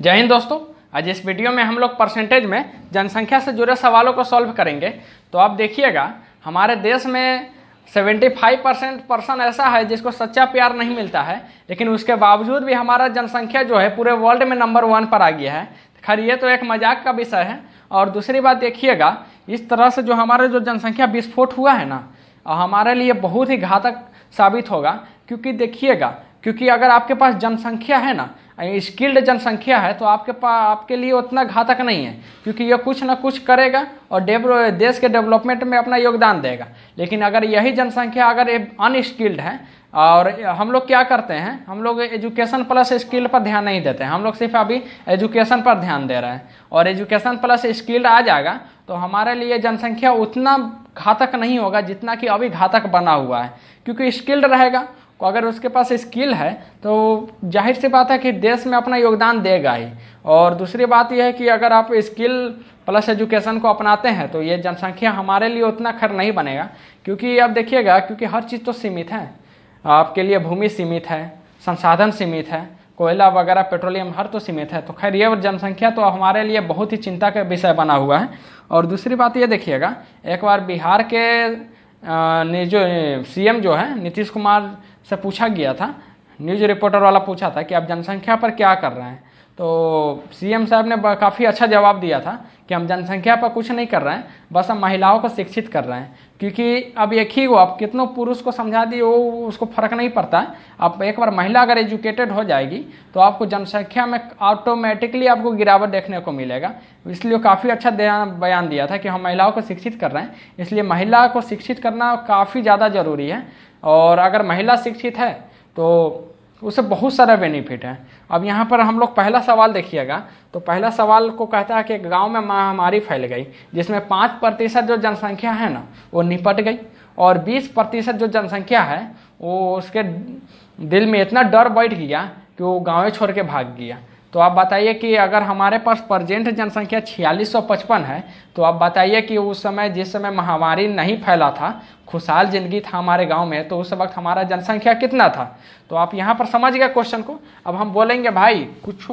जय हिंद दोस्तों। आज इस वीडियो में हम लोग परसेंटेज में जनसंख्या से जुड़े सवालों को सॉल्व करेंगे। तो आप देखिएगा, हमारे देश में 75% पर्सन ऐसा है जिसको सच्चा प्यार नहीं मिलता है, लेकिन उसके बावजूद भी हमारा जनसंख्या जो है पूरे वर्ल्ड में नंबर 1 पर आ गया है। खैर ये तो एक मजाक का विषय है। और दूसरी बात देखिएगा, इस तरह से जो हमारा जो जनसंख्या विस्फोट हुआ है ना, हमारे लिए बहुत ही घातक साबित होगा। क्योंकि देखिएगा, क्योंकि अगर आपके पास जनसंख्या है ना, स्किल्ड जनसंख्या है, तो आपके लिए उतना घातक नहीं है, क्योंकि ये कुछ ना कुछ करेगा और देश के डेवलपमेंट में अपना योगदान देगा। लेकिन अगर यही जनसंख्या अगर अनस्किल्ड है, और हम लोग क्या करते हैं, हम लोग एजुकेशन प्लस स्किल पर ध्यान नहीं देते हैं, हम लोग सिर्फ अभी एजुकेशन पर ध्यान दे रहे हैं। और एजुकेशन प्लस स्किल्ड आ जाएगा तो हमारे लिए जनसंख्या उतना घातक नहीं होगा जितना कि अभी घातक बना हुआ है। क्योंकि स्किल्ड रहेगा, तो अगर उसके पास स्किल है तो जाहिर सी बात है कि देश में अपना योगदान देगा ही। और दूसरी बात यह है कि अगर आप स्किल प्लस एजुकेशन को अपनाते हैं तो ये जनसंख्या हमारे लिए उतना खर नहीं बनेगा। क्योंकि अब देखिएगा, क्योंकि हर चीज़ तो सीमित है, आपके लिए भूमि सीमित है, संसाधन सीमित है, कोयला वगैरह पेट्रोलियम हर तो सीमित है। तो खैर ये जनसंख्या तो हमारे लिए बहुत ही चिंता का विषय बना हुआ है। और दूसरी बात ये देखिएगा, एक बार बिहार के जो सीएम जो है नीतीश कुमार से पूछा गया था, न्यूज रिपोर्टर वाला पूछा था कि आप जनसंख्या पर क्या कर रहे हैं। तो सीएम साहब ने काफ़ी अच्छा जवाब दिया था कि हम जनसंख्या पर कुछ नहीं कर रहे हैं, बस हम महिलाओं को शिक्षित कर रहे हैं। क्योंकि अब एक ही वो आप कितनों पुरुष को समझा दिए वो उसको फर्क नहीं पड़ता है। आप एक बार महिला अगर एजुकेटेड हो जाएगी तो आपको जनसंख्या में ऑटोमेटिकली आपको गिरावट देखने को मिलेगा। इसलिए काफ़ी अच्छा बयान दिया था कि हम महिलाओं को शिक्षित कर रहे हैं, इसलिए महिला को शिक्षित करना काफ़ी ज़्यादा ज़रूरी है। और अगर महिला शिक्षित है तो उससे बहुत सारा बेनिफिट है। अब यहाँ पर हम लोग पहला सवाल देखिएगा, तो पहला सवाल को कहता है कि गांव में महामारी फैल गई जिसमें 5% जो जनसंख्या है ना वो निपट गई, और 20% जो जनसंख्या है वो उसके दिल में इतना डर बैठ गया कि वो गाँव छोड़ के भाग गया। तो आप बताइए कि अगर हमारे पास प्रेजेंट जनसंख्या 4655 है, तो आप बताइए कि उस समय जिस समय महामारी नहीं फैला था, खुशहाल जिंदगी था हमारे गांव में, तो उस वक्त हमारा जनसंख्या कितना था। तो आप यहाँ पर समझ गए क्वेश्चन को। अब हम बोलेंगे भाई कुछ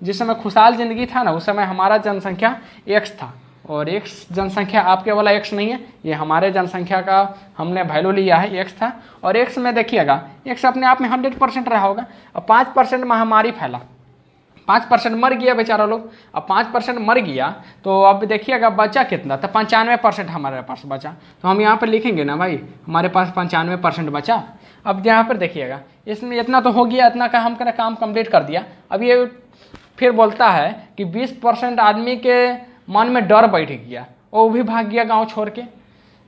जिस समय खुशहाल जिंदगी था ना, उस समय हमारा जनसंख्या x था, और x जनसंख्या आपके वाला x नहीं है, ये हमारे जनसंख्या का हमने वैल्यू लिया है, x था। और x में देखिएगा, x अपने आप में 100% रहा होगा। अब 5% महामारी फैला, 5% मर गया बेचारा लोग। अब 5% मर गया तो अब देखिएगा बचा कितना, तो 95% हमारे पास बचा। तो हम यहाँ पर लिखेंगे ना भाई हमारे पास 95% बचा। अब यहाँ पर देखिएगा, इसमें इतना तो हो गया, इतना का हम काम कंप्लीट कर दिया। अब ये फिर बोलता है कि 20% आदमी के मन में डर बैठ गया, वो भी भाग गया गाँव छोड़ के।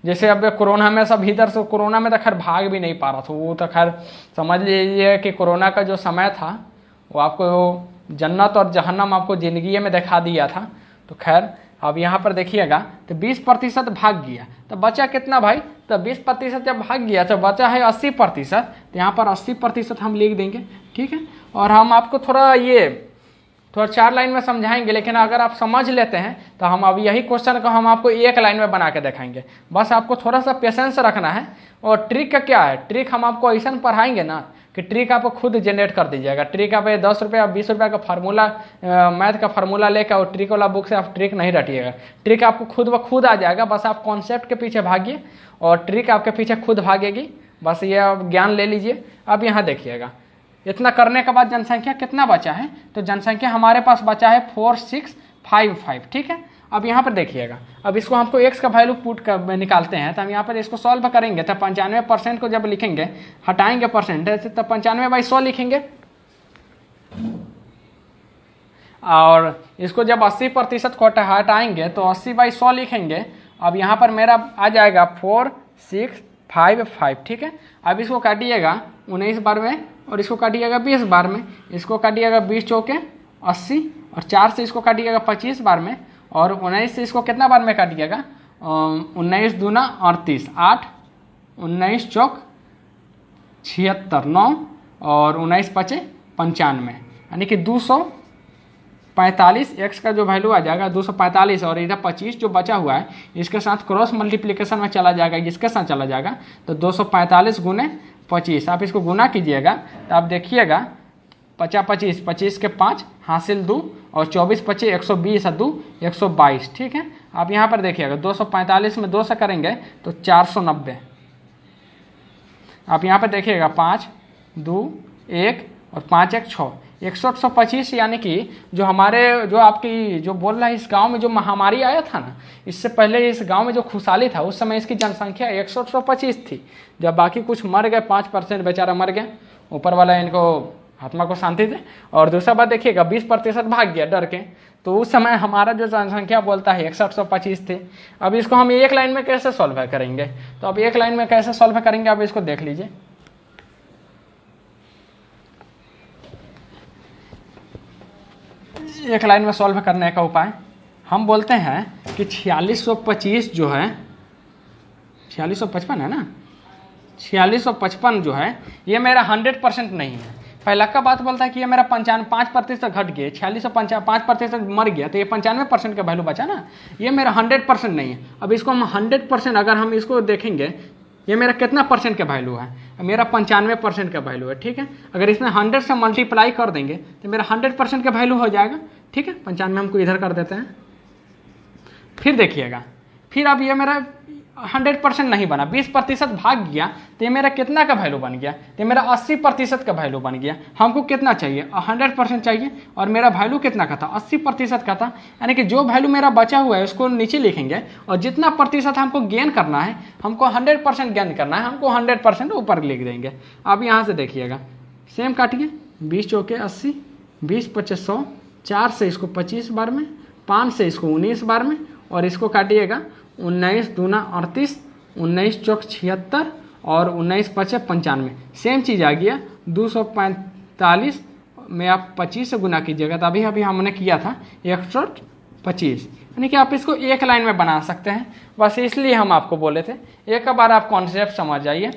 जैसे अब कोरोना में सब इधर से, कोरोना में तो खैर भाग भी नहीं पा रहा था, वो तो खैर समझ लीजिए कि कोरोना का जो समय था वो आपको जन्नत और जहन्नम आपको ज़िंदगी में दिखा दिया था। तो खैर अब यहाँ पर देखिएगा तो 20% भाग गया, तो बचा कितना भाई, तो 20% जब भाग गया तो बचा है 80%। तो यहाँ पर 80% हम लिख देंगे, ठीक है। और हम आपको थोड़ा 4 लाइन में समझाएंगे, लेकिन अगर आप समझ लेते हैं तो हम अब यही क्वेश्चन को हम आपको 1 लाइन में बना के दिखाएंगे। बस आपको थोड़ा सा पेशेंस रखना है। और ट्रिक का क्या है, ट्रिक हम आपको ऐसा पढ़ाएंगे ना कि ट्रिक आप खुद जनरेट कर दीजिएगा। ट्रिक आप 10 रुपये 20 रुपये का फार्मूला, मैथ का फार्मूला लेकर और ट्रिक वाला बुक से आप ट्रिक नहीं रटिएगा। ट्रिक आपको खुद ब खुद आ जाएगा, बस आप कॉन्सेप्ट के पीछे भागिए और ट्रिक आपके पीछे खुद भागेगी। बस ये आप ज्ञान ले लीजिए। अब यहाँ देखिएगा, इतना करने के बाद जनसंख्या कितना बचा है, तो जनसंख्या हमारे पास बचा है 4655, ठीक है। अब यहाँ पर देखिएगा, अब इसको हमको x का वैल्यू पुट कर निकालते हैं, तो हम यहाँ पर इसको सॉल्व करेंगे। तो 95% को जब लिखेंगे, हटाएंगे परसेंटेज, तो 95/100 लिखेंगे। और इसको जब 80% को हटाएंगे तो 80/100 लिखेंगे। अब यहाँ पर मेरा आ जाएगा 4655, ठीक है। अब इसको काटिएगा 19 बार में, और इसको काटिएगा 20 बार में, इसको काटिएगा 20 चौके 80, और 4 से इसको काटिएगा 25 बार में, और 19 से इसको कितना बार में काटिएगा, 19 दूना 38, 8, 19 चौक 76, 9 और 19 पचे 95, यानी कि 245 x का जो वैल्यू आ जाएगा 245। और इधर 25 जो बचा हुआ है इसके साथ क्रॉस मल्टीप्लिकेशन में चला जाएगा, इसके साथ चला जाएगा, तो 245 गुने 25। आप इसको गुना कीजिएगा तो आप देखिएगा 50 25, 25 के 5 हासिल 2 और 24 25 120 और 2 122। ठीक है, आप यहाँ पर देखिएगा 245 में 2 से करेंगे तो 490। आप यहाँ पर देखिएगा 5 2 1 और 5 1 6 125। यानी कि जो आपकी जो बोल रहा है, इस गांव में जो महामारी आया था ना, इससे पहले इस गांव में जो खुशहाली था उस समय इसकी जनसंख्या 125 थी। जब बाकी कुछ मर गए, 5% बेचारा मर गए, ऊपर वाला इनको आत्मा को शांति दे। और दूसरा बात देखिएगा 20% भाग गया डर के, तो उस समय हमारा जो जनसंख्या बोलता है 6125 थे। अब इसको हम एक लाइन में कैसे सॉल्व करेंगे? तो अब एक लाइन में कैसे सॉल्व करेंगे, अब इसको देख लीजिए। एक लाइन में सॉल्व करने का उपाय हम बोलते हैं कि 4625 जो है, 4655 है ना, 4655 जो है ये मेरा 100% नहीं है। पहला का बात बोलता है कि ये मेरा 5% घट गया, 5% मर गया, तो ये 95% का वैल्यू बचा ना, ये मेरा 100% नहीं है। अब इसको हम 100% अगर हम इसको देखेंगे, ये मेरा कितना परसेंट का वैल्यू है? मेरा 95% का वैल्यू है। ठीक है, अगर इसमें 100 से मल्टीप्लाई कर देंगे तो मेरा 100% का वैल्यू हो जाएगा। ठीक है, 95 हमको इधर कर देते हैं। फिर देखिएगा, फिर अब ये मेरा 100% नहीं बना, 20% भाग गया, तो ये मेरा कितना का वैल्यू बन गया? तो मेरा 80% का वैल्यू बन गया। हमको कितना चाहिए? 100% चाहिए, और मेरा वैल्यू कितना का था? 80% का था। यानी कि जो वैल्यू मेरा बचा हुआ है उसको नीचे लिखेंगे, और जितना प्रतिशत हमको गेन करना है, हमको 100% गेन करना है, हमको 100% ऊपर लिख देंगे। अब यहाँ से देखिएगा, सेम काटिए, 20 चौके 80, 20 25 100, 4 से इसको 25 बार में, 5 से इसको 19 बार में, और इसको काटिएगा 19 दूना 38, 19 चौक 76 और 19 पचे 95। सेम चीज़ आ गया 245 में आप 25 से गुना कीजिएगा, तो अभी हमने किया था 125। यानी कि आप इसको एक लाइन में बना सकते हैं, बस इसलिए हम आपको बोले थे। एक बार आप कॉन्सेप्ट समझ जाइए,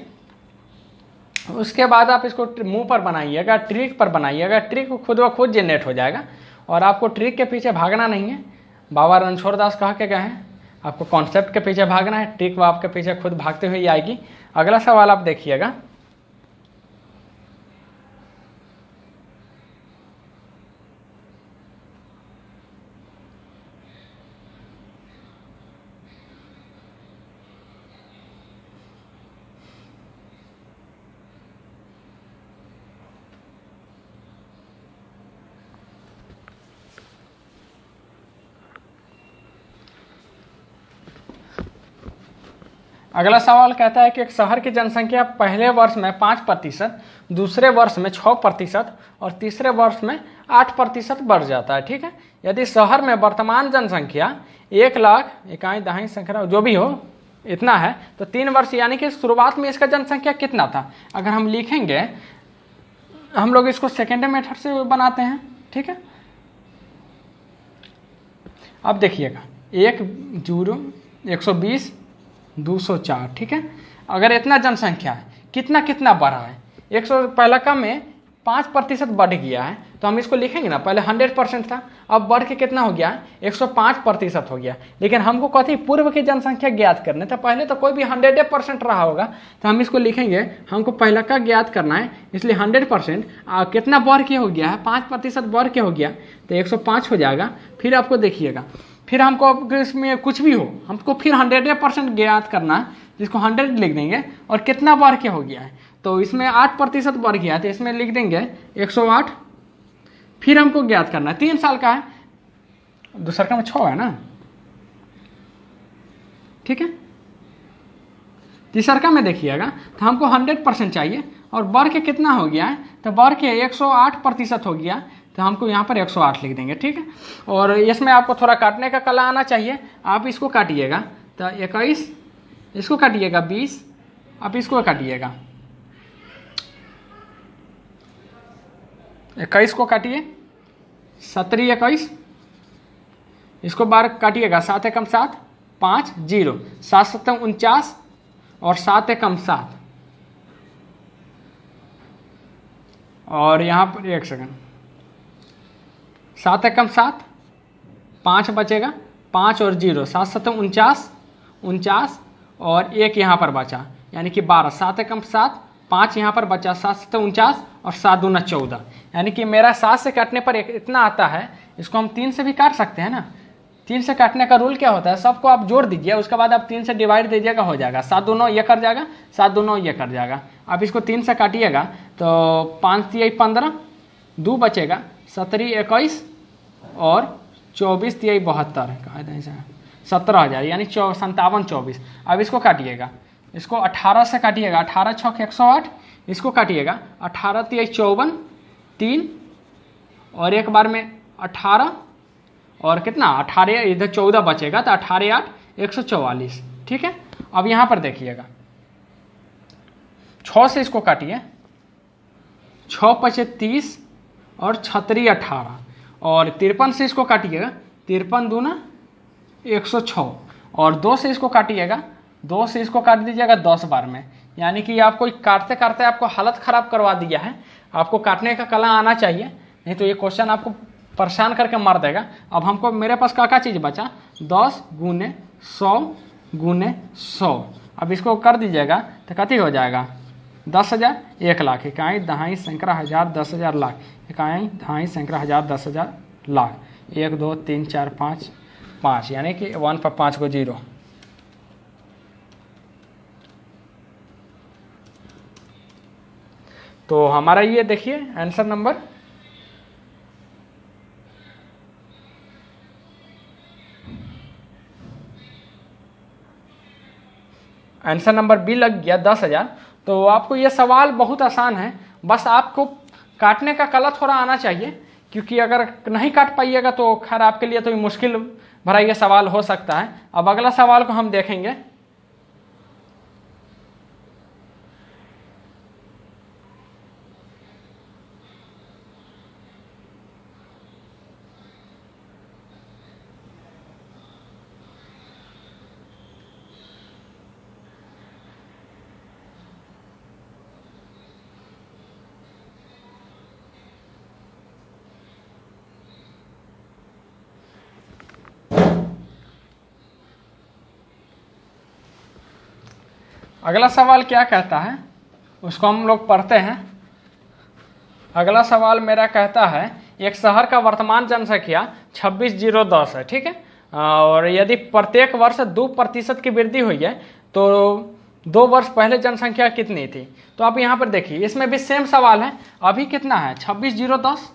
उसके बाद आप इसको मुंह पर बनाइएगा, ट्रिक पर बनाइएगा, ट्रिक खुद ब खुद जनरेट हो जाएगा, और आपको ट्रिक के पीछे भागना नहीं है। बाबा रणछोड़ दास कह के गए हैं, आपको कॉन्सेप्ट के पीछे भागना है, ट्रिक वो आपके पीछे खुद भागते हुए आएगी। अगला सवाल आप देखिएगा, अगला सवाल कहता है कि एक शहर की जनसंख्या पहले वर्ष में 5%, दूसरे वर्ष में 6% और तीसरे वर्ष में 8% बढ़ जाता है। ठीक है, यदि शहर में वर्तमान जनसंख्या 1 लाख इकाई दहाई संख्या जो भी हो इतना है, तो 3 वर्ष यानी कि शुरुआत में इसका जनसंख्या कितना था? अगर हम लिखेंगे, हम लोग इसको सेकेंड मेथड से बनाते हैं। ठीक है, अब देखिएगा 1 0 120 204। ठीक है, अगर इतना जनसंख्या है, कितना कितना बढ़ा है? 100 पहला कम में 5% बढ़ गया है, तो हम इसको लिखेंगे ना, पहले 100% था, अब बढ़ के कितना हो गया है? 105% हो गया। लेकिन हमको कथी पूर्व की जनसंख्या ज्ञात करने था, पहले तो कोई भी 100% रहा होगा, तो हम इसको लिखेंगे, हमको पहला का ज्ञात करना है, इसलिए 100% कितना बढ़ के हो गया है? 5% बढ़ के हो गया, तो 105 हो जाएगा। फिर आपको देखिएगा, फिर हमको इसमें कुछ भी हो, हमको फिर 100% ज्ञात करना है, जिसको 100 लिख देंगे, और कितना बढ़ के हो गया है? तो इसमें 8% बढ़ गया है, तो इसमें लिख देंगे 108। फिर हमको ज्ञात करना है, 3 साल का है, दूसरा का में 6 है ना। ठीक है, तीसरा का में देखिएगा, तो हमको 100% चाहिए, और बढ़ के कितना हो गया है? तो बढ़ के 108% हो गया, तो हमको यहाँ पर 108 लिख देंगे। ठीक है, और इसमें आपको थोड़ा काटने का कला आना चाहिए। आप इसको काटिएगा, तो 21, इसको काटिएगा 20, आप इसको काटिएगा 21 को काटिए, 17 21, इसको बार काटिएगा, 7 एकम 7 5 0, 7 7 49 और 7 एकम 7, और यहाँ पर 1 सेकंड, 7 एकम 7, 5 बचेगा, 5 और 0, 7 7 49 49 और 1 यहाँ पर बचा, यानी कि 12, 7 एकम 7 5 यहाँ पर बचा, 7 7 49 और 7 दूना 14, यानी कि मेरा 7 से काटने पर इतना आता है। इसको हम 3 से भी काट सकते हैं ना। 3 से काटने का रूल क्या होता है, सबको आप जोड़ दीजिए, उसके बाद आप 3 से डिवाइड दीजिएगा, हो जाएगा। 7 दूनों ये कर जाएगा, 7 दूनों ये कर जाएगा। आप इसको 3 से काटिएगा तो 5 3 15, 2 बचेगा, 17 21 और 24 3 72, 17,000 यानी 57 24। अब इसको काटिएगा, इसको 18 से काटिएगा, 18 6 108, इसको काटिएगा 18 3 54 3 और एक बार में 18 और कितना 18, इधर 14 बचेगा तो 18 8 144। ठीक है, अब यहाँ पर देखिएगा 6 से इसको काटिए, 6 5 30 और 36 18 और 53 से इसको काटिएगा, 53 दूना 106 और 2 से इसको काटिएगा, 2 से इसको काट दीजिएगा 10 बार में, यानी कि आपको काटते काटते आपको हालत ख़राब करवा दिया है। आपको काटने का कला आना चाहिए, नहीं तो ये क्वेश्चन आपको परेशान करके मार देगा। अब हमको मेरे पास क्या चीज़ बचा, 10 गुने 100 गुने 100। अब इसको कर दीजिएगा तो कति हो जाएगा, 10,000 1 लाख, इकाई दहाई सैकड़ा हज़ार 10,000 लाख, इकाई दहाई सैकड़ा हज़ार 10,000 लाख, 1 2 3 4 5 5, यानी कि 1 पर 5 को 0। तो हमारा ये देखिए आंसर नंबर बी लग गया 10,000। तो आपको ये सवाल बहुत आसान है, बस आपको काटने का कला थोड़ा आना चाहिए, क्योंकि अगर नहीं काट पाइएगा तो खैर आपके लिए तो ये मुश्किल भरा ये सवाल हो सकता है। अब अगला सवाल को हम देखेंगे। अगला सवाल क्या कहता है उसको हम लोग पढ़ते हैं। अगला सवाल मेरा कहता है एक शहर का वर्तमान जनसंख्या 26,010 है। ठीक है, और यदि प्रत्येक वर्ष 2% की वृद्धि हुई है तो 2 वर्ष पहले जनसंख्या कितनी थी। तो आप यहाँ पर देखिए, इसमें भी सेम सवाल है। अभी कितना है, 26,010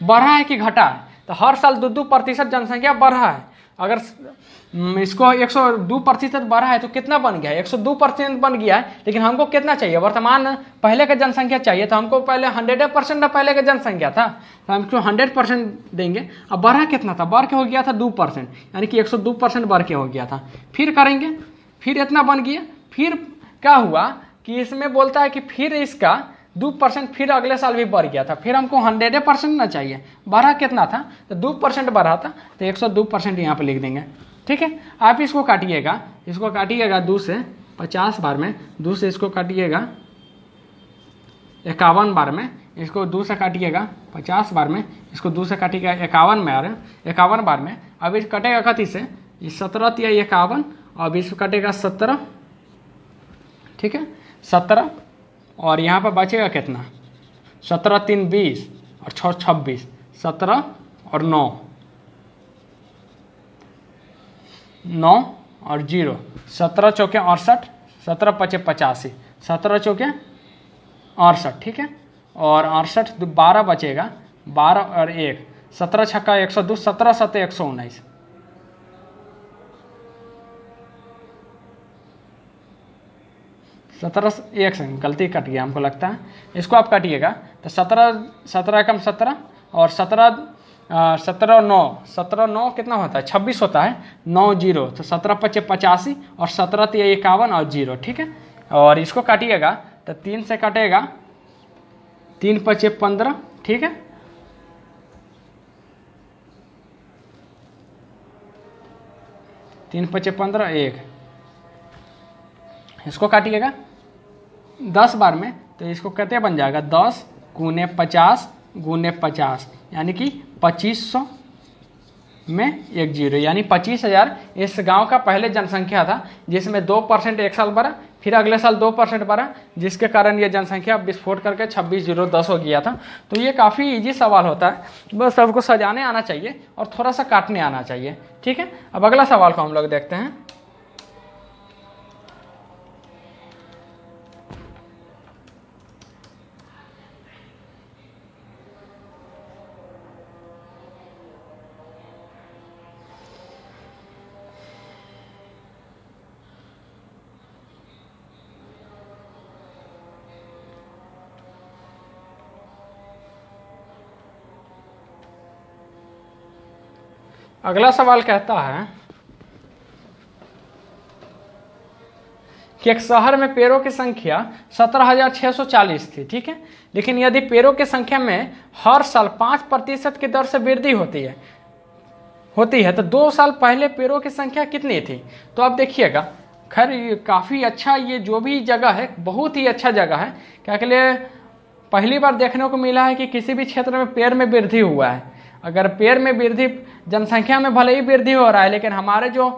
बढ़ा है कि घटा है। तो हर साल 2% जनसंख्या बढ़ा है। अगर इसको 102% बढ़ा है तो कितना बन गया है, 102% बन गया है। लेकिन हमको कितना चाहिए, वर्तमान पहले का जनसंख्या चाहिए। तो हमको पहले 100% पहले का जनसंख्या था, तो हम इसको 100% देंगे। अब बढ़ा कितना था, बढ़ के हो गया था 2%, यानी कि 102% बढ़ के हो गया था। फिर करेंगे, फिर इतना बन गया। फिर क्या हुआ कि इसमें बोलता है कि फिर इसका 2% फिर अगले साल भी बढ़ गया था। फिर हमको 100% ना चाहिए, बढ़ा कितना था, तो 2% बढ़ा था, तो 102% यहाँ पे लिख देंगे। ठीक है, आप इसको काटिएगा, इसको काटिएगा 2 से 50 बार में, 2 से इसको काटिएगा 51 बार में, इसको 2 से काटिएगा 50 बार में, इसको 2 से काटिएगा 51 बार में। अब इस कटेगा कति से, 17 या 51, अब इसको कटेगा 17। ठीक है, 17 और यहाँ पर बचेगा कितना, 17 3 20 और 6 26, 17 और 9 और 0, 17 चौके 68, 17 पचे 85, 17 चौके 68। ठीक है, और 68 12 बचेगा, 12 और 1, 17 छक्का 102, 17 7 119। एक से गलती कट गया हमको लगता है, इसको आप काटिएगा तो 17 कम 17 और 17 और 9 कितना होता है, 26 होता है, 9 0, तो 17 पचे 85 और 17 51 और 0। ठीक है, और इसको काटिएगा तो 3 से काटेगा, 3 पचे 15। ठीक है, तीन पचे 15 1, इसको काटिएगा 10 बार में, तो इसको कहते बन जाएगा 10 गुने 50 गुने 50, यानी कि 2500 में एक जीरो, यानी 25,000 इस गांव का पहले जनसंख्या था, जिसमें 2% एक साल बढ़ा, फिर अगले साल 2% बढ़ा, जिसके कारण ये जनसंख्या विस्फोट करके 26,010 हो गया था। तो ये काफ़ी इजी सवाल होता है, बस सबको सजाने आना चाहिए और थोड़ा सा काटने आना चाहिए। ठीक है, अब अगला सवाल को हम लोग देखते हैं। अगला सवाल कहता है कि एक शहर में पेड़ों की संख्या 17,640 थी। ठीक है, लेकिन यदि पेड़ों की संख्या में हर साल 5% की दर से वृद्धि होती है तो 2 साल पहले पेड़ों की संख्या कितनी थी? तो अब देखिएगा, खैर ये काफ़ी अच्छा, ये जो भी जगह है बहुत ही अच्छा जगह है। क्या के लिए पहली बार देखने को मिला है कि किसी भी क्षेत्र में पेड़ में वृद्धि हुआ है। अगर पेड़ में वृद्धि, जनसंख्या में भले ही वृद्धि हो रहा है, लेकिन हमारे जो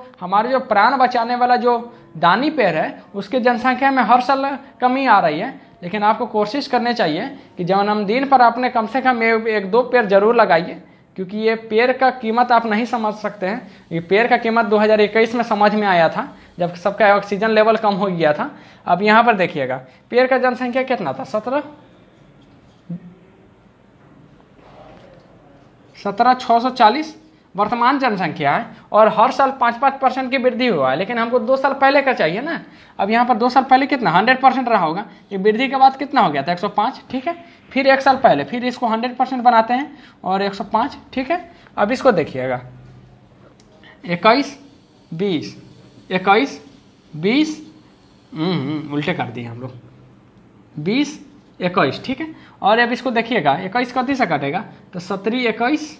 प्राण बचाने वाला जो दानी पेड़ है उसकी जनसंख्या में हर साल कमी आ रही है। लेकिन आपको कोशिश करनी चाहिए कि जन्मदिन पर आपने कम से कम 1-2 पेड़ जरूर लगाइए, क्योंकि ये पेड़ का कीमत आप नहीं समझ सकते हैं। ये पेड़ का कीमत 2021 में समझ में आया था, जब सबका ऑक्सीजन लेवल कम हो गया था। अब यहाँ पर देखिएगा, पेड़ का जनसंख्या कितना था? 17,640 वर्तमान जनसंख्या है, और हर साल 5% की वृद्धि हुआ है। लेकिन हमको 2 साल पहले का चाहिए ना। अब यहाँ पर 2 साल पहले कितना 100% रहा होगा, ये वृद्धि के बाद कितना हो गया था? 105। ठीक है, फिर 1 साल पहले, फिर इसको 100% बनाते हैं और 105। ठीक है, अब इसको देखिएगा, 21, 20, 21, 20, उल्टे कर दिए हम लोग, 20, 21। ठीक है, और अब इसको देखिएगा, 21 कति से कटेगा तो 17, 21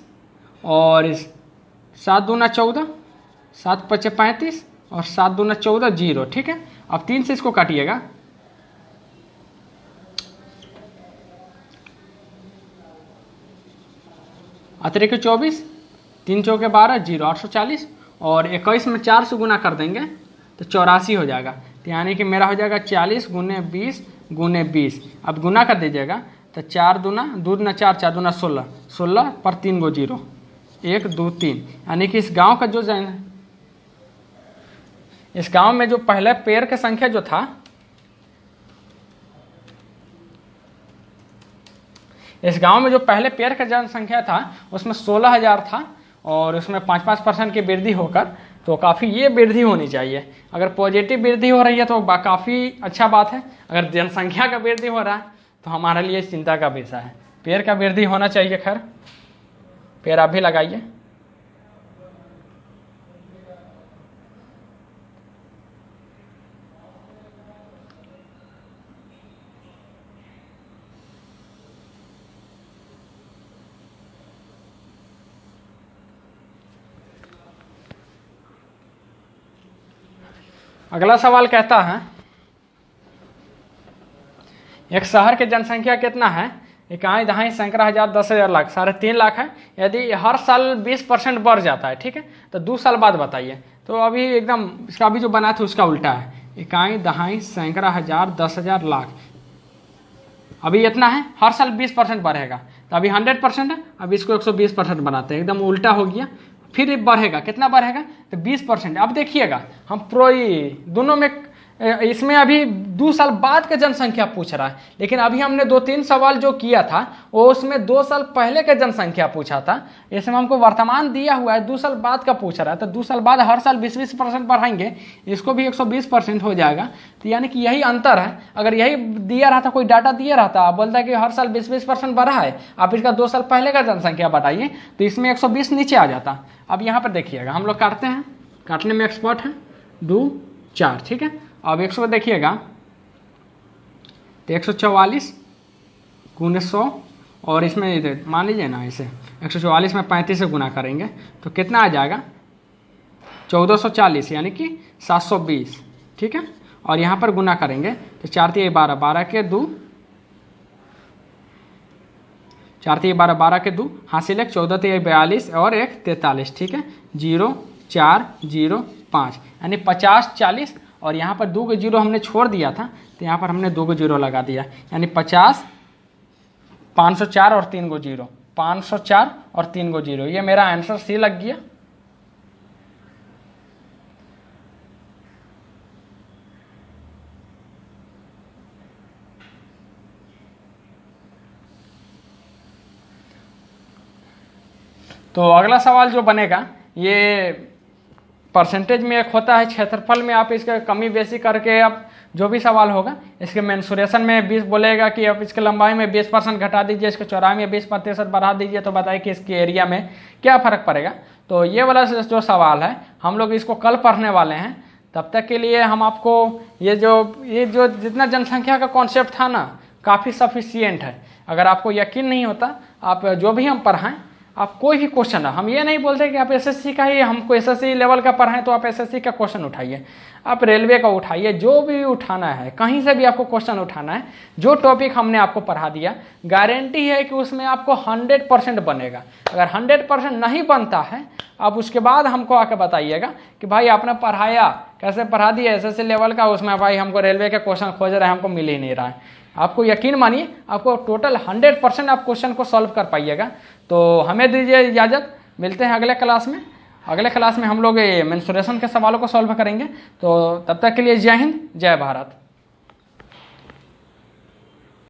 और 7 दूना 14, 7 पचे 35 और 7 दूना 14, 0। ठीक है, अब 3 से इसको काटिएगा, अतिरिक्त 24, 3 चौके 12, 0, 840, और 21 में 4 से गुना कर देंगे तो 84 हो जाएगा। तो यानी कि मेरा हो जाएगा 40 गुने 20 गुने 20। अब गुना कर दीजिएगा तो 4 दूना 2 दूना 4, 4 दूना 16, 16 पर 3 गो 0, 1 2 3। यानी कि इस गांव का इस गांव में जो पहले पेड़ की संख्या जो था, इस गांव में जो पहले पेड़ का जनसंख्या था उसमें 16,000 था, और उसमें 5% की वृद्धि होकर, तो काफ़ी ये वृद्धि होनी चाहिए। अगर पॉजिटिव वृद्धि हो रही है तो काफ़ी अच्छा बात है। अगर जनसंख्या का वृद्धि हो रहा है तो हमारे लिए चिंता का विषय है। पेड़ का वृद्धि होना चाहिए। खैर, पेड़ आप भी लगाइए। अगला सवाल कहता है, एक शहर की जनसंख्या कितना है? इकाई दहाई सैकड़ा हजार 10,000 लाख 3.5 लाख है। यदि हर साल 20% बढ़ जाता है, ठीक है, तो 2 साल बाद बताइए। तो अभी एकदम इसका अभी जो बना था उसका उल्टा है। इकाई दहाई सैकड़ा हजार 10,000 लाख, अभी इतना है, हर साल 20% बढ़ेगा। तो अभी 100% है, अब इसको 120% बनाते हैं, एकदम उल्टा हो गया। फिर बढ़ेगा, कितना बढ़ेगा? तो 20%। अब देखिएगा, हम दोनों में, इसमें अभी 2 साल बाद का जनसंख्या पूछ रहा है, लेकिन अभी हमने 2-3 सवाल जो किया था वो उसमें 2 साल पहले का जनसंख्या पूछा था। इसमें हमको वर्तमान दिया हुआ है, 2 साल बाद का पूछ रहा है। तो 2 साल बाद हर साल 20% बढ़ाएंगे, इसको भी 120% हो जाएगा। तो यानी कि यही अंतर है। अगर यही दिया रहता, कोई डाटा दिया रहता, आप बोलता है कि हर साल 20% बढ़ा है, आप इसका 2 साल पहले का जनसंख्या बढ़ाइए, तो इसमें 120 नीचे आ जाता। अब यहाँ पर देखिएगा, हम लोग काटते हैं, काटने में एक्सपर्ट हैं, 2 4, ठीक है। अब 100 देखिएगा तो 144 गुने 100, और इसमें मान लीजिए ना, इसे 144 में 35 से गुना करेंगे तो कितना आ जाएगा? 1440, यानी कि 720, ठीक है। और यहाँ पर गुना करेंगे तो 4 3 12, 12 के 2 4 3 12, 12 के 2 हासिल 1, 14 3 42 और 1 43, ठीक है। 0 4 0 5 यानी 50 40, और यहाँ पर 2 को 0 हमने छोड़ दिया था तो यहाँ पर हमने 2 को 0 लगा दिया, यानी 50 504 और 3 को 0, 504 और 3 को 0, ये मेरा आंसर सी लग गया। तो अगला सवाल जो बनेगा, ये परसेंटेज में एक होता है क्षेत्रफल में, आप इसका कमी बेसी करके अब जो भी सवाल होगा इसके मेंसुरेशन में 20 बोलेगा कि अब इसके लंबाई में 20% घटा दीजिए, इसके चौड़ाई में 20% बढ़ा दीजिए, तो बताइए कि इसके एरिया में क्या फ़र्क पड़ेगा। तो ये वाला जो सवाल है हम लोग इसको कल पढ़ने वाले हैं। तब तक के लिए हम आपको ये जो जितना जनसंख्या का कॉन्सेप्ट था ना, काफ़ी सफिशियंट है। अगर आपको यकीन नहीं होता, आप जो भी हम पढ़ाएं, आप कोई भी क्वेश्चन है, हम ये नहीं बोलते कि आप एसएससी का ही, हमको एसएससी लेवल का पढ़ाएं तो आप एसएससी का क्वेश्चन उठाइए, आप रेलवे का उठाइए, जो भी उठाना है, कहीं से भी आपको क्वेश्चन उठाना है, जो टॉपिक हमने आपको पढ़ा दिया, गारंटी है कि उसमें आपको 100% बनेगा। अगर 100% नहीं बनता है, आप उसके बाद हमको आके बताइएगा कि भाई आपने पढ़ाया, कैसे पढ़ा दिया एसएससी लेवल का, उसमें भाई हमको रेलवे के क्वेश्चन खोज रहे हैं, हमको मिल ही नहीं रहा है। आपको यकीन मानिए, आपको टोटल 100% आप क्वेश्चन को सॉल्व कर पाइएगा। तो हमें दीजिए इजाज़त, मिलते हैं अगले क्लास में। अगले क्लास में हम लोग ये मेंसुरेशन के सवालों को सॉल्व करेंगे। तो तब तक के लिए जय हिंद, जय भारत।